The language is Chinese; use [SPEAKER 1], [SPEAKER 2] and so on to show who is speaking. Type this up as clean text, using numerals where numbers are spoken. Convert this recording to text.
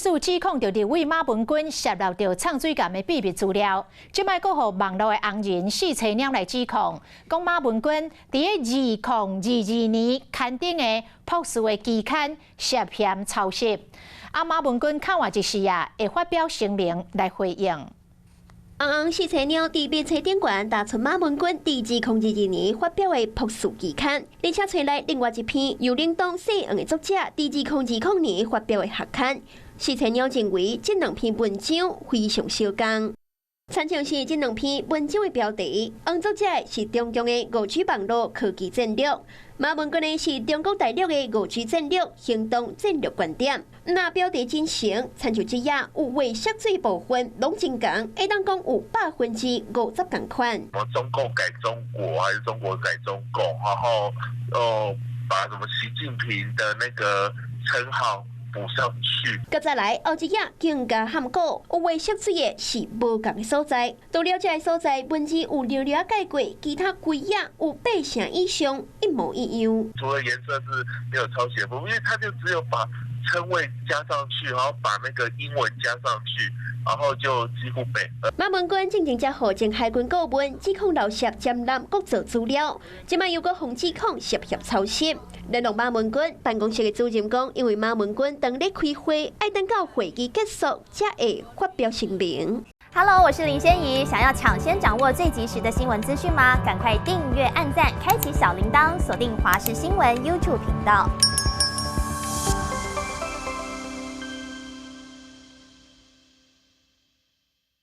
[SPEAKER 1] 诉指控着立委马文君泄露着唱水监的秘密资料，即摆阁互网络的红人四青鸟来指控，讲马文君伫2022年刊登的朴素的期刊涉嫌抄袭。马文君看完一时会发表声明来回应。
[SPEAKER 2] 红四青鸟伫笔册顶悬打出马文君伫2022年发表的朴素期刊，而且找来另外一篇由领导姓黄的作者伫2020年发表的学刊。四青鸟认为这两篇文章非常相共。参照是这两篇文章的标题，黄作者是中共的5G 网络科技战略，马文君的是中国大陆的5G 战略行动战略观点。 那标题真成，参照之夜有为涉罪部分拢真共，会当讲有50%共款。
[SPEAKER 3] 什么中共改中国，还是中国改中共？然后把什么习近平的那个称号补上去。
[SPEAKER 2] 搁再来后一夜更加含糊，有为涉罪的是无共的所在。到了这个所在，文字有略略改过，其他规页有8成以上一模一样。
[SPEAKER 3] 除了颜色是没有抄袭的部分，因为他就只有把 称谓加上去，然后把那个英文加上去，然后就几乎背。
[SPEAKER 2] 马文君正正才获前海军顾问指控盗窃占揽国造资料，即卖又搁防指控涉嫌抄袭。联络马文君办公室的主任讲，因为马文君当日开会，爱等到会议结束才会发表声明。
[SPEAKER 4] Hello， 我是林仙怡。想要抢先掌握最及时的新闻资讯吗？赶快订阅、按赞、开启小铃铛，锁定华视新闻 YouTube 频道。